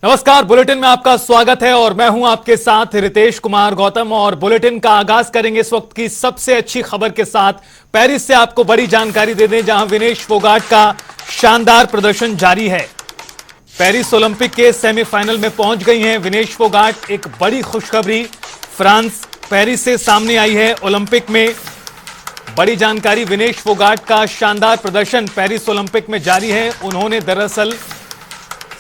नमस्कार, बुलेटिन में आपका स्वागत है और मैं हूं आपके साथ रितेश कुमार गौतम। और बुलेटिन का आगाज करेंगे इस वक्त की सबसे अच्छी खबर के साथ। पेरिस से आपको बड़ी जानकारी दे दें, जहां विनेश फोगाट का शानदार प्रदर्शन जारी है। पेरिस ओलंपिक के सेमीफाइनल में पहुंच गई हैं विनेश फोगाट। एक बड़ी खुशखबरी फ्रांस पेरिस से सामने आई है। ओलंपिक में बड़ी जानकारी, विनेश फोगाट का शानदार प्रदर्शन पेरिस ओलंपिक में जारी है। उन्होंने दरअसल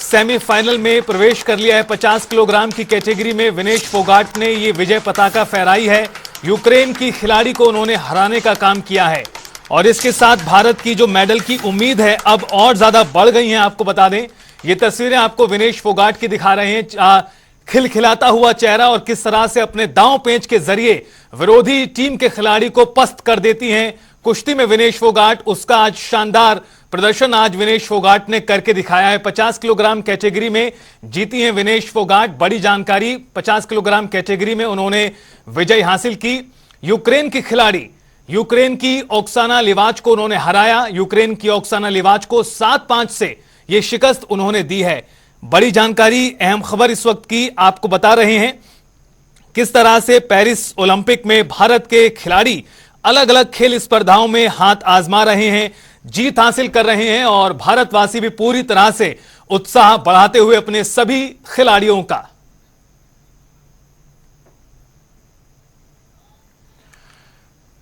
सेमीफाइनल में प्रवेश कर लिया है। 50 किलोग्राम की कैटेगरी में विनेश फोगाट ने ये विजय पताका फहराई है। यूक्रेन की खिलाड़ी को उन्होंने हराने का काम किया है और इसके साथ भारत की जो मेडल की उम्मीद है अब और ज्यादा बढ़ गई है। आपको बता दें, ये तस्वीरें आपको विनेश फोगाट की दिखा रहे हैं। खिलखिलाता हुआ चेहरा और किस तरह से अपने दांव पेंच के जरिए विरोधी टीम के खिलाड़ी को पस्त कर देती हैं कुश्ती में विनेश फोगाट। उसका आज शानदार प्रदर्शन आज विनेश फोगाट ने करके दिखाया है। 50 किलोग्राम कैटेगरी में जीती हैं विनेश फोगाट। बड़ी जानकारी, 50 किलोग्राम कैटेगरी में उन्होंने विजय हासिल की। यूक्रेन की खिलाड़ी, यूक्रेन की ओक्साना लिवाच को उन्होंने हराया। यूक्रेन की ओक्साना लिवाच को 7-5 से यह शिकस्त उन्होंने दी है। बड़ी जानकारी, अहम खबर इस वक्त की आपको बता रहे हैं किस तरह से पेरिस ओलंपिक में भारत के खिलाड़ी अलग अलग खेल स्पर्धाओं में हाथ आजमा रहे हैं, जीत हासिल कर रहे हैं और भारतवासी भी पूरी तरह से उत्साह बढ़ाते हुए अपने सभी खिलाड़ियों का।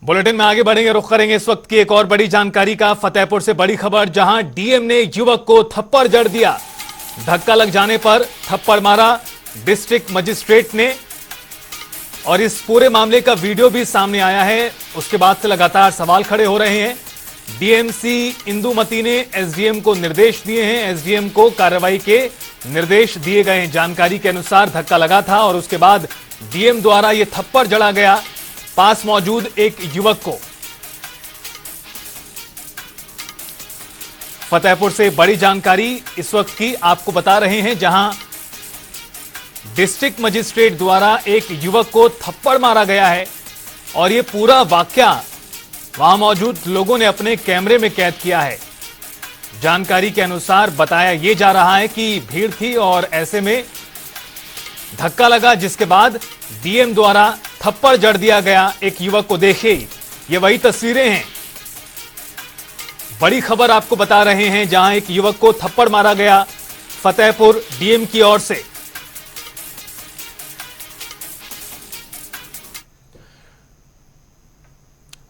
बुलेटिन में आगे बढ़ेंगे, रुख करेंगे इस वक्त की एक और बड़ी जानकारी का। फतेहपुर से बड़ी खबर, जहां डीएम ने युवक को थप्पड़ जड़ दिया। धक्का लग जाने पर थप्पड़ मारा डिस्ट्रिक्ट मजिस्ट्रेट ने और इस पूरे मामले का वीडियो भी सामने आया है। उसके बाद से लगातार सवाल खड़े हो रहे हैं। डीएमसी इंदुमती ने एसडीएम को निर्देश दिए हैं, एसडीएम को कार्रवाई के निर्देश दिए गए हैं। जानकारी के अनुसार धक्का लगा था और उसके बाद डीएम द्वारा यह थप्पड़ जड़ा गया पास मौजूद एक युवक को। फतेहपुर से बड़ी जानकारी इस वक्त की आपको बता रहे हैं, जहां डिस्ट्रिक्ट मजिस्ट्रेट द्वारा एक युवक को थप्पड़ मारा गया है और यह पूरा वाकया वहां मौजूद लोगों ने अपने कैमरे में कैद किया है। जानकारी के अनुसार बताया यह जा रहा है कि भीड़ थी और ऐसे में धक्का लगा, जिसके बाद डीएम द्वारा थप्पड़ जड़ दिया गया एक युवक को। देखिए, ये वही तस्वीरें हैं। बड़ी खबर आपको बता रहे हैं, जहां एक युवक को थप्पड़ मारा गया फतेहपुर डीएम की ओर से।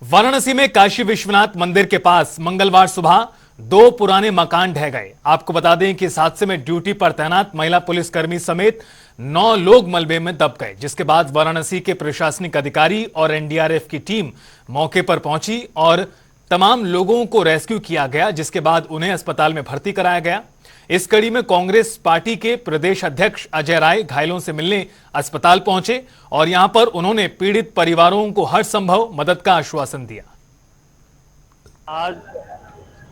वाराणसी में काशी विश्वनाथ मंदिर के पास मंगलवार सुबह 2 पुराने मकान ढह गए। आपको बता दें कि इस हादसे में ड्यूटी पर तैनात महिला पुलिसकर्मी समेत 9 लोग मलबे में दब गए, जिसके बाद वाराणसी के प्रशासनिक अधिकारी और एनडीआरएफ की टीम मौके पर पहुंची और तमाम लोगों को रेस्क्यू किया गया, जिसके बाद उन्हें अस्पताल में भर्ती कराया गया। इस कड़ी में कांग्रेस पार्टी के प्रदेश अध्यक्ष अजय राय घायलों से मिलने अस्पताल पहुंचे और यहां पर उन्होंने पीड़ित परिवारों को हर संभव मदद का आश्वासन दिया। आज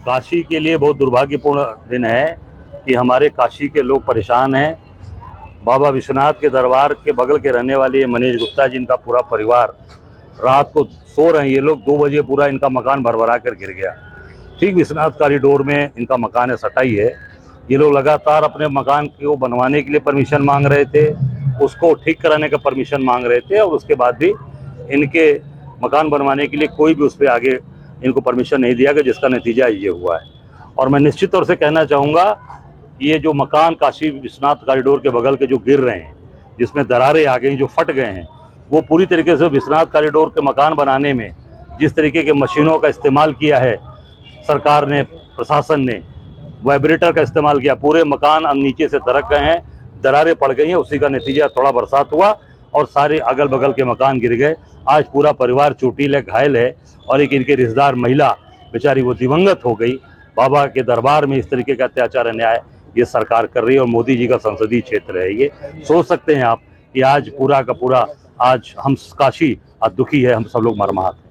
काशी के लिए बहुत दुर्भाग्यपूर्ण दिन है कि हमारे काशी के लोग परेशान हैं। बाबा विश्वनाथ के दरबार के बगल के रहने वाले मनीष गुप्ता जी, इनका पूरा परिवार रात को सो रहे हैं। ये लोग 2 बजे पूरा इनका मकान भरभरा कर गिर गया। ठीक विश्वनाथ कॉरिडोर में इनका मकान है, सटाई है। ये लोग लगातार अपने मकान को बनवाने के लिए परमिशन मांग रहे थे, उसको ठीक कराने का परमिशन मांग रहे थे और उसके बाद भी इनके मकान बनवाने के लिए कोई भी उस पर आगे इनको परमिशन नहीं दिया गया, जिसका नतीजा ये हुआ है। और मैं निश्चित तौर से कहना चाहूँगा, ये जो मकान काशी विश्वनाथ कॉरिडोर के बगल के जो गिर रहे हैं, जिसमें दरारें आ गई, जो फट गए हैं, वो पूरी तरीके से विश्वनाथ कॉरिडोर के मकान बनाने में जिस तरीके के मशीनों का इस्तेमाल किया है सरकार ने, प्रशासन ने, वाइब्रेटर का इस्तेमाल किया, पूरे मकान अब नीचे से दरक गए हैं, दरारें पड़ गई हैं। उसी का नतीजा थोड़ा बरसात हुआ और सारे अगल बगल के मकान गिर गए। आज पूरा परिवार चोटिल है, घायल है और एक इनके रिश्तेदार महिला बेचारी वो दिवंगत हो गई। बाबा के दरबार में इस तरीके का अत्याचार अन्याय ये सरकार कर रही है और मोदी जी का संसदीय क्षेत्र है। ये सोच सकते हैं आप कि आज पूरा का पूरा आज हम काशी आज दुखी है, हम सब लोग मर्माहत हैं।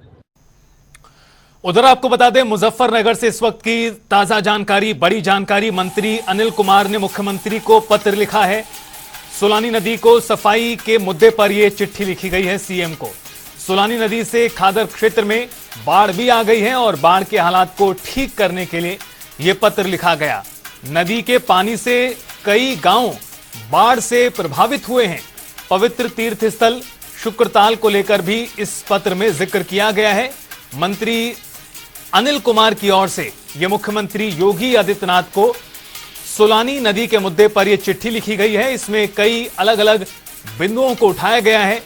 उधर आपको बता दें, मुजफ्फरनगर से इस वक्त की ताजा जानकारी, बड़ी जानकारी। मंत्री अनिल कुमार ने मुख्यमंत्री को पत्र लिखा है। सुलानी नदी को सफाई के मुद्दे पर यह चिट्ठी लिखी गई है सीएम को। सुलानी नदी से खादर क्षेत्र में बाढ़ भी आ गई है और बाढ़ के हालात को ठीक करने के लिए यह पत्र लिखा गया। नदी के पानी से कई गांव बाढ़ से प्रभावित हुए हैं। पवित्र तीर्थ स्थल शुक्रताल को लेकर भी इस पत्र में जिक्र किया गया है। मंत्री अनिल कुमार की ओर से यह मुख्यमंत्री योगी आदित्यनाथ को सोलानी नदी के मुद्दे पर यह चिट्ठी लिखी गई है। इसमें कई अलग अलग बिंदुओं को उठाया गया है।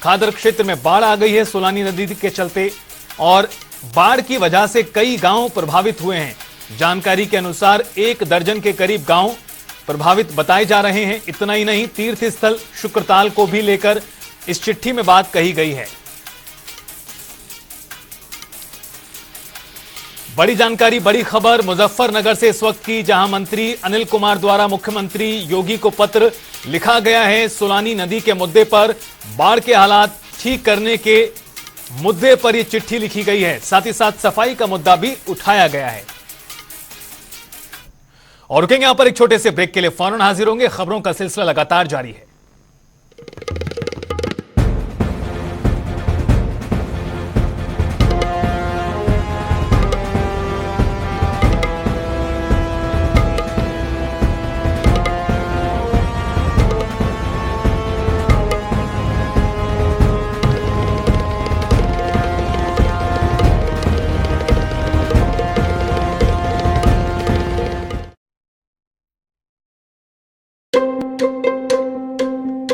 खादर क्षेत्र में बाढ़ आ गई है सोलानी नदी के चलते और बाढ़ की वजह से कई गांव प्रभावित हुए हैं। जानकारी के अनुसार 1 दर्जन के करीब गांव प्रभावित बताए जा रहे हैं। इतना ही नहीं, तीर्थ स्थल शुक्रताल को भी लेकर इस चिट्ठी में बात कही गई है। बड़ी जानकारी, बड़ी खबर मुजफ्फरनगर से इस वक्त की, जहां मंत्री अनिल कुमार द्वारा मुख्यमंत्री योगी को पत्र लिखा गया है। सोलानी नदी के मुद्दे पर बाढ़ के हालात ठीक करने के मुद्दे पर यह चिट्ठी लिखी गई है। साथ ही साथ सफाई का मुद्दा भी उठाया गया है। और रुकेंगे यहां पर एक छोटे से ब्रेक के लिए, फौरन हाजिर होंगे। खबरों का सिलसिला लगातार जारी है।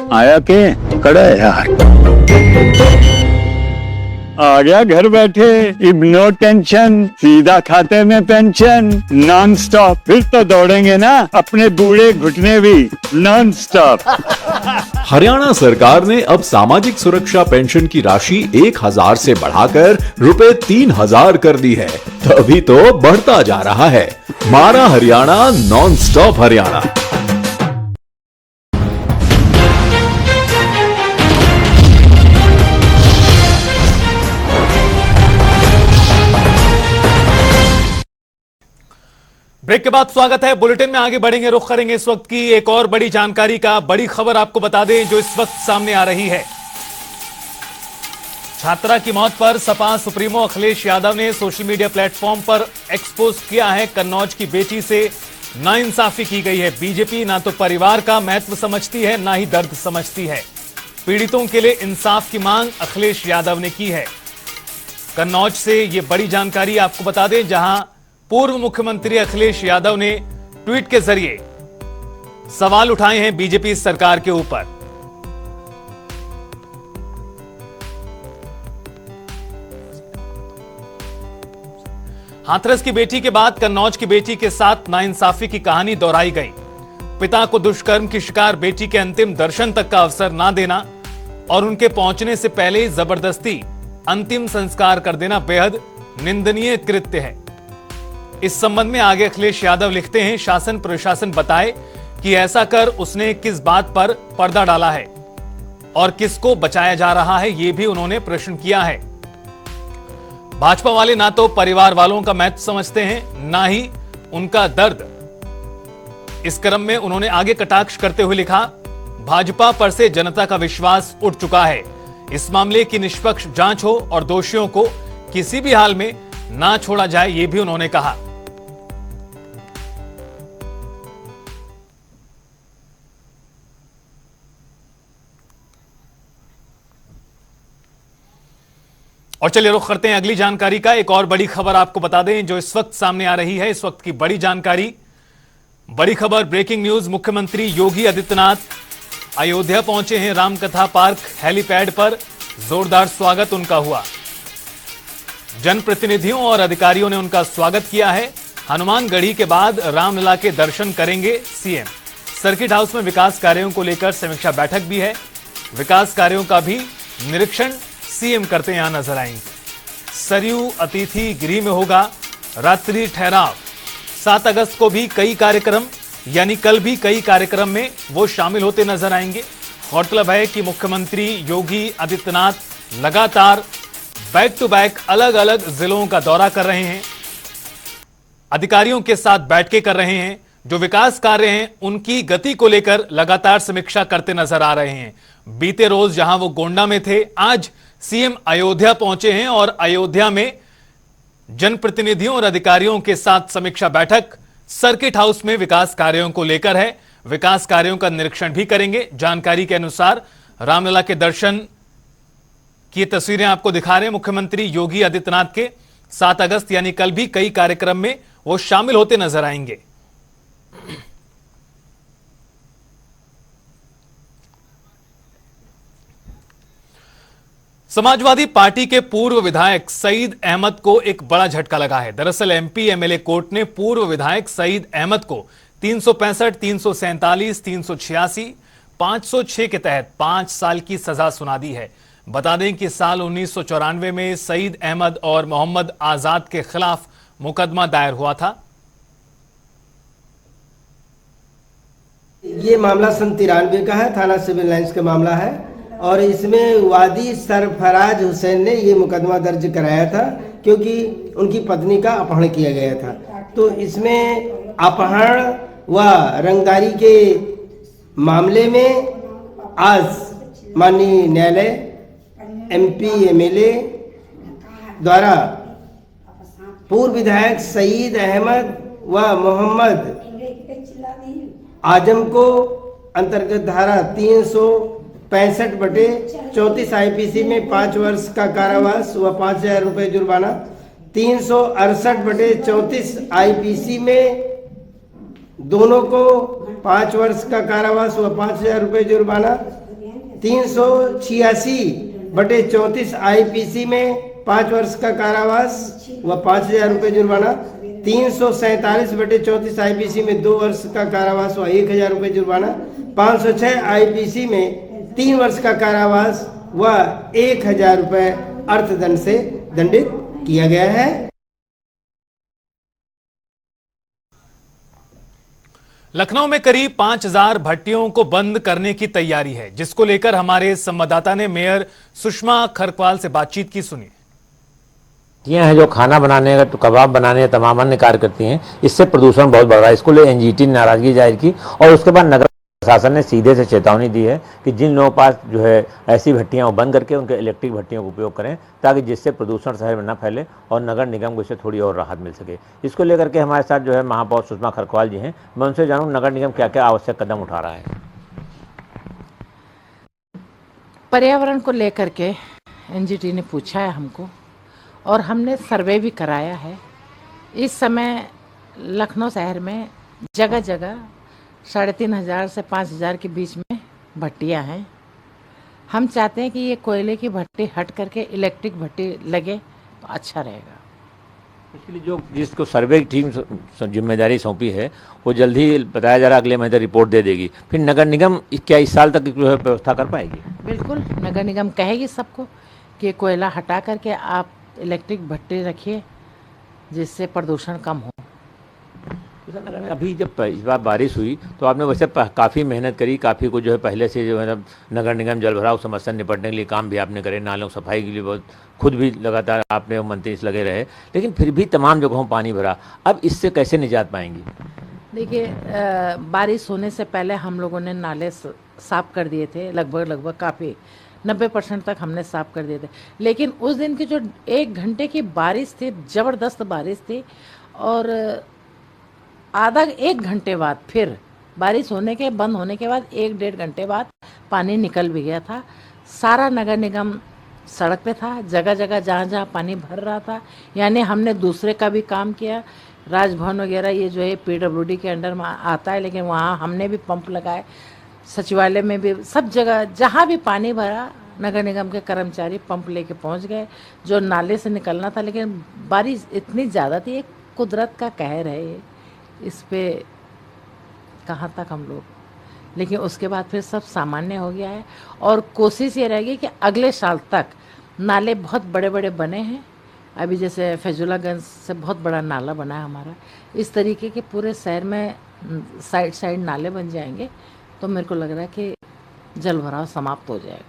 आया के कड़ा है यार, आ गया घर बैठे, अब नो टेंशन, सीधा खाते में पेंशन, नॉन स्टॉप। फिर तो दौड़ेंगे ना अपने बूढ़े घुटने भी नॉन स्टॉप। हरियाणा सरकार ने अब सामाजिक सुरक्षा पेंशन की राशि 1000 से बढ़ाकर रुपए 3000 कर दी है। तभी तो बढ़ता जा रहा है हमारा Haryana, non stop Haryana. Break के बाद स्वागत है। बुलेटिन में आगे बढ़ेंगे, रुख करेंगे इस वक्त की एक और बड़ी जानकारी का। बड़ी खबर आपको बता दें जो इस वक्त सामने आ रही है। छात्रा की मौत पर सपा सुप्रीमो अखिलेश यादव ने सोशल मीडिया प्लेटफॉर्म पर एक्सपोज किया है। कन्नौज की बेटी से नाइंसाफी की गई है। बीजेपी ना तो परिवार का महत्व समझती है, ना ही दर्द समझती है। पीड़ितों के लिए इंसाफ की मांग अखिलेश यादव ने की है। कन्नौज से यह बड़ी जानकारी आपको बता दें, जहां पूर्व मुख्यमंत्री अखिलेश यादव ने ट्वीट के जरिए सवाल उठाए हैं बीजेपी सरकार के ऊपर। हाथरस की बेटी के बाद कन्नौज की बेटी के साथ नाइंसाफी की कहानी दोहराई गई। पिता को दुष्कर्म की शिकार बेटी के अंतिम दर्शन तक का अवसर ना देना और उनके पहुंचने से पहले ही जबरदस्ती अंतिम संस्कार कर देना बेहद निंदनीय कृत्य है। इस संबंध में आगे अखिलेश यादव लिखते हैं, शासन प्रशासन बताए कि ऐसा कर उसने किस बात पर पर्दा डाला है और किसको बचाया जा रहा है, यह भी उन्होंने प्रश्न किया है। भाजपा वाले ना तो परिवार वालों का महत्व समझते हैं, ना ही उनका दर्द। इस क्रम में उन्होंने आगे कटाक्ष करते हुए लिखा, भाजपा पर से जनता का विश्वास उठ चुका है। इस मामले की निष्पक्ष जांच हो और दोषियों को किसी भी हाल में ना छोड़ा जाए, यह भी उन्होंने कहा। और चलिए रुख करते हैं अगली जानकारी का। एक और बड़ी खबर आपको बता दें जो इस वक्त सामने आ रही है। इस वक्त की बड़ी जानकारी, बड़ी खबर, ब्रेकिंग न्यूज। मुख्यमंत्री योगी आदित्यनाथ अयोध्या पहुंचे हैं। रामकथा पार्क हेलीपैड पर जोरदार स्वागत उनका हुआ। जनप्रतिनिधियों और अधिकारियों ने उनका स्वागत किया है। हनुमानगढ़ी के बाद रामलला के दर्शन करेंगे सीएम। सर्किट हाउस में विकास कार्यों को लेकर समीक्षा बैठक भी है। विकास कार्यों का भी निरीक्षण सीएम करते यहां नजर आएंगे। सरयू अतिथि गृह में होगा रात्रि ठहराव। 7 अगस्त को भी कई कार्यक्रम, यानी कल भी कई कार्यक्रम में वो शामिल होते नजर आएंगे। गौरतलब है कि मुख्यमंत्री योगी आदित्यनाथ लगातार बैक टू बैक अलग अलग जिलों का दौरा कर रहे हैं, अधिकारियों के साथ बैठकें कर रहे हैं। जो विकास कार्य हैं उनकी गति को लेकर लगातार समीक्षा करते नजर आ रहे हैं। बीते रोज जहां वो गोंडा में थे, आज सीएम अयोध्या पहुंचे हैं और अयोध्या में जनप्रतिनिधियों और अधिकारियों के साथ समीक्षा बैठक सर्किट हाउस में विकास कार्यों को लेकर है। विकास कार्यों का निरीक्षण भी करेंगे। जानकारी के अनुसार रामलला के दर्शन की तस्वीरें आपको दिखा रहे हैं मुख्यमंत्री योगी आदित्यनाथ के। 7 अगस्त यानी कल भी कई कार्यक्रम में वो शामिल होते नजर आएंगे। समाजवादी पार्टी के पूर्व विधायक सईद अहमद को एक बड़ा झटका लगा है। दरअसल एमपी एमएलए कोर्ट ने पूर्व विधायक सईद अहमद को 365, 347, 386, 506 के तहत 5 साल की सजा सुना दी है। बता दें कि साल 1994 में सईद अहमद और मोहम्मद आजाद के खिलाफ मुकदमा दायर हुआ था। ये मामला सन 93 का है, थाना सिविल लाइंस का मामला है और इसमें वादी सरफराज हुसैन ने ये मुकदमा दर्ज कराया था क्योंकि उनकी पत्नी का अपहरण किया गया था। तो इसमें अपहरण व रंगदारी के मामले में आज माननीय न्यायालय एमपी एमएलए द्वारा पूर्व विधायक सईद अहमद व मोहम्मद आजम को अंतर्गत धारा 365/34 आईपीसी में 5 वर्ष का कारावास व 5,000 रुपये जुर्माना, 368/34 आईपीसी में दोनों को 5 वर्ष का कारावास व 5,000 रुपये जुर्माना, 386/34 आईपीसी में 5 वर्ष का कारावास व 5,000 रुपये जुर्माना, 347/34 आईपीसी में 2 वर्ष का कारावास व 1,000 रुपये जुर्माना, 506 आईपीसी में 3 वर्ष का कारावास व 1,000 रुपये अर्थदंड से दंडित किया गया है। लखनऊ में करीब 5,000 भट्टियों को बंद करने की तैयारी है, जिसको लेकर हमारे संवाददाता ने मेयर सुषमा खरकवाल से बातचीत की। सुनिए। ये हैं जो खाना बनाने का, तो कबाब बनाने तमाम अन्य कार्य करती हैं, इससे प्रदूषण बहुत बढ़ रहा है। इसको ले एनजीटी ने नाराजगी जाहिर की और उसके बाद नगर प्रशासन ने सीधे से चेतावनी दी है कि जिन लोगों के पास जो है ऐसी भट्टियां वो बंद करके उनके इलेक्ट्रिक भट्टियों का उपयोग करें, ताकि जिससे प्रदूषण शहर में न फैले और नगर निगम को इससे थोड़ी और राहत मिल सके। इसको लेकर के हमारे साथ जो है महापौर सुषमा खरकवाल जी हैं। मैं उनसे जानूँ नगर निगम क्या क्या आवश्यक कदम उठा रहा है। पर्यावरण को लेकर के एनजीटी ने पूछा है हमको और हमने सर्वे भी कराया है। इस समय लखनऊ शहर में जगह जगह 3,500 से 5,000 के बीच में भट्टियां हैं। हम चाहते हैं कि ये कोयले की भट्टी हट करके इलेक्ट्रिक भट्टी लगे तो अच्छा रहेगा। इसके लिए जो जिसको सर्वे की टीम जिम्मेदारी सौंपी है वो जल्द ही बताया जा रहा है अगले महीने रिपोर्ट दे देगी। फिर नगर निगम क्या इस साल तक जो है व्यवस्था कर पाएगी? बिल्कुल, नगर निगम कहेगी सबको कि कोयला हटा करके आप इलेक्ट्रिक भट्टी रखिए जिससे प्रदूषण कम हो। अभी जब इस बार बारिश हुई तो आपने वैसे काफ़ी मेहनत करी, काफ़ी कुछ जो है पहले से जो है नगर निगम जल भराव समस्या निपटने के लिए काम भी आपने करे, नालों सफाई के लिए बहुत खुद भी लगातार आपने मंत्री लगे रहे, लेकिन फिर भी तमाम जगहों पानी भरा। अब इससे कैसे निजात पाएंगी? देखिए, बारिश होने से पहले हम लोगों ने नाले साफ कर दिए थे, लगभग काफ़ी 90% तक हमने साफ कर दिए थे। लेकिन उस दिन की जो 1 घंटे की बारिश थी, ज़बरदस्त बारिश थी और आधा 1 घंटे बाद फिर बारिश होने के बंद होने के बाद 1-1.5 घंटे बाद पानी निकल भी गया था। सारा नगर निगम सड़क पे था, जगह जगह जहाँ जहाँ पानी भर रहा था। यानी हमने दूसरे का भी काम किया, राजभवन वगैरह ये जो है पीडब्ल्यूडी के अंडर में आता है, लेकिन वहाँ हमने भी पंप लगाए, सचिवालय में भी, सब जगह जहाँ भी पानी भरा नगर निगम के कर्मचारी पंप लेके पहुँच गए जो नाले से निकलना था। लेकिन बारिश इतनी ज़्यादा थी, एक कुदरत का कहर है ये, इस पे कहाँ तक हम लोग, लेकिन उसके बाद फिर सब सामान्य हो गया है और कोशिश ये रहेगी कि अगले साल तक नाले बहुत बड़े बड़े बने हैं। अभी जैसे फैजुलागंज से बहुत बड़ा नाला बना है हमारा, इस तरीके के पूरे शहर में साइड नाले बन जाएंगे तो मेरे को लग रहा है कि जल भराव समाप्त हो जाएगा।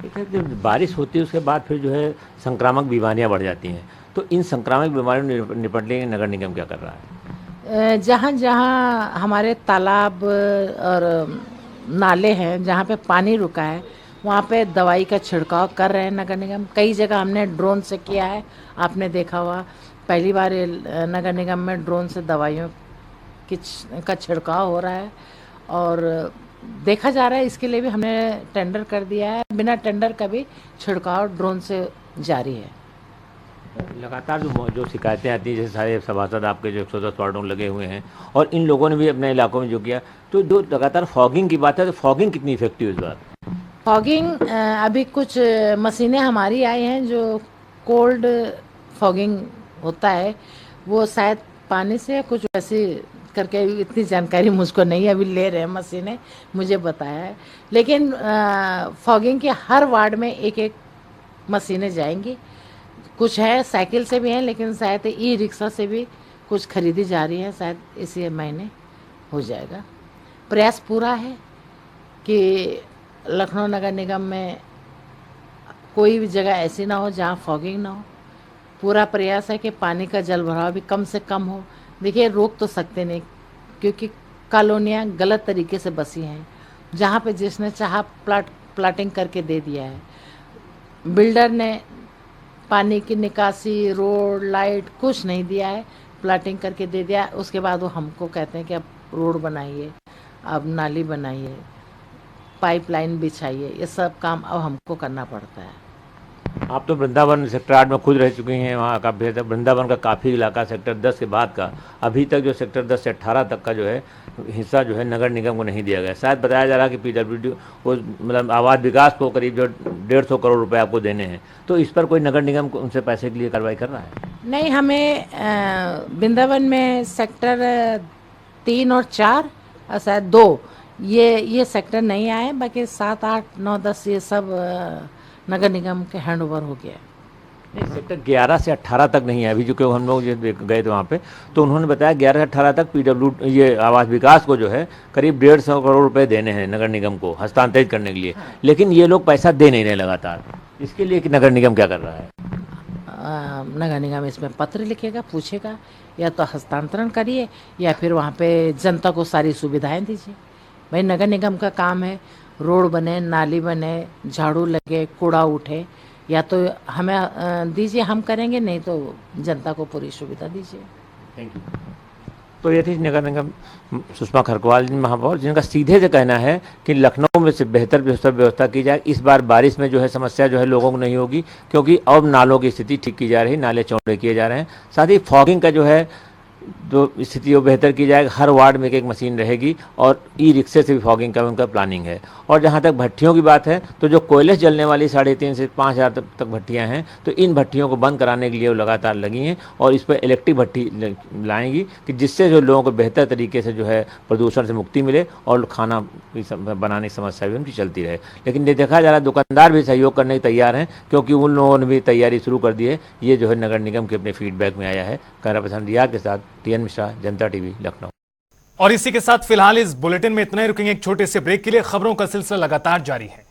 ठीक है, जब बारिश होती है उसके बाद फिर जो है संक्रामक बीमारियां बढ़ जाती हैं, तो इन संक्रामक बीमारियों निपटने के नगर निगम क्या कर रहा है? जहाँ जहाँ हमारे तालाब और नाले हैं, जहाँ पे पानी रुका है, वहाँ पे दवाई का छिड़काव कर रहे हैं नगर निगम। कई जगह हमने ड्रोन से किया है, आपने देखा हुआ, पहली बार नगर निगम में ड्रोन से दवाइयों का छिड़काव हो रहा है और देखा जा रहा है, इसके लिए भी हमने टेंडर कर दिया है। बिना टेंडर का भी छिड़काव ड्रोन से जारी है। लगातार जो शिकायतें आती हैं, जैसे सारे सभासद आपके जो 110 वार्डों में लगे हुए हैं और इन लोगों ने भी अपने इलाकों में जो किया, तो जो लगातार फॉगिंग की बात है, तो फॉगिंग कितनी इफेक्टिव इस बार? फॉगिंग अभी कुछ मशीनें हमारी आई हैं जो कोल्ड फॉगिंग होता है, वो शायद पानी से कुछ वैसे करके, इतनी जानकारी मुझको नहीं है, अभी ले रहे हैं मशीनें, मुझे बताया है। लेकिन फॉगिंग के हर वार्ड में एक एक मशीनें जाएंगी। कुछ है साइकिल से भी हैं, लेकिन शायद ई रिक्शा से भी कुछ खरीदी जा रही है, शायद इसी महीने हो जाएगा। प्रयास पूरा है कि लखनऊ नगर निगम में कोई भी जगह ऐसी ना हो जहाँ फॉगिंग ना हो। पूरा प्रयास है कि पानी का जल भराव भी कम से कम हो। देखिए, रोक तो सकते नहीं, क्योंकि कॉलोनियाँ गलत तरीके से बसी हैं, जहाँ पे जिसने चाहा प्लाटिंग करके दे दिया है। बिल्डर ने पानी की निकासी, रोड, लाइट कुछ नहीं दिया है, प्लाटिंग करके दे दिया। उसके बाद वो हमको कहते हैं कि अब रोड बनाइए, अब नाली बनाइए, पाइपलाइन बिछाइए, ये सब काम अब हमको करना पड़ता है। आप तो वृंदावन सेक्टर 8 में खुद रह चुकी हैं, वहाँ का बेहतर वृंदावन का काफ़ी इलाका सेक्टर 10 के बाद का अभी तक जो सेक्टर 10 से 18 तक का जो है हिस्सा जो है नगर निगम को नहीं दिया गया। शायद बताया जा रहा है कि PWD वो मतलब आवास विकास को करीब जो 150 करोड़ रुपए आपको देने हैं, तो इस पर कोई नगर निगम उनसे पैसे के लिए कार्रवाई कर रहा है? नहीं, हमें वृंदावन में सेक्टर 3 और 4 और शायद 2 ये सेक्टर नहीं आए, बाकी 7, 8, 9, 10 ये सब नगर निगम के हैंड ओवर हो गया। नहीं, सेक्टर 11 से 18 तक नहीं है अभी, जो कि हम लोग गए थे वहाँ पे, तो उन्होंने बताया 11 से 18 तक ये आवास विकास को जो है करीब 150 करोड़ रुपए देने हैं नगर निगम को हस्तांतरित करने के लिए। लेकिन ये लोग पैसा दे नहीं रहे लगातार। इसके लिए कि नगर निगम क्या कर रहा है? नगर निगम इसमें पत्र लिखेगा, पूछेगा, या तो हस्तांतरण करिए या फिर वहाँ पे जनता को सारी सुविधाएं दीजिए। भाई, नगर निगम का काम है रोड बने, नाली बने, झाड़ू लगे, कूड़ा उठे, या तो हमें दीजिए, हम करेंगे, नहीं तो जनता को पूरी सुविधा दीजिए। Thank you. तो ये थी नगर निगम सुषमा खरकवाल जी महापौर, जिनका सीधे से कहना है कि लखनऊ में से बेहतर व्यवस्था की जाए। इस बार बारिश में जो है समस्या जो है लोगों को नहीं होगी, क्योंकि अब नालों की स्थिति ठीक की जा रही है, नाले चौड़े किए जा रहे हैं। साथ ही फॉगिंग का जो है जो स्थिति वो बेहतर की जाएगी। हर वार्ड में एक मशीन रहेगी और ई रिक्शे से भी फॉगिंग का उनका प्लानिंग है। और जहाँ तक भट्टियों की बात है, तो जो कोयले से जलने वाली 3.5 से 5 हज़ार तक भट्टियाँ हैं, तो इन भट्टियों को बंद कराने के लिए वो लगातार लगी हैं और इस पर इलेक्ट्रिक भट्टी लाएंगी कि जिससे जो लोगों को बेहतर तरीके से जो है प्रदूषण से मुक्ति मिले और खाना बनाने की समस्या भी उनकी चलती रहे। लेकिन ये देखा जा रहा है दुकानदार भी सहयोग करने के तैयार हैं, क्योंकि उन लोगों ने भी तैयारी शुरू कर दी है। ये जो है नगर निगम के अपने फीडबैक में आया है। कैमरा पर्सन रियाज के साथ TN मिश्रा, जनता टीवी, लखनऊ। और इसी के साथ फिलहाल इस बुलेटिन में इतना ही। रुकेंगे एक छोटे से ब्रेक के लिए। खबरों का सिलसिला लगातार जारी है।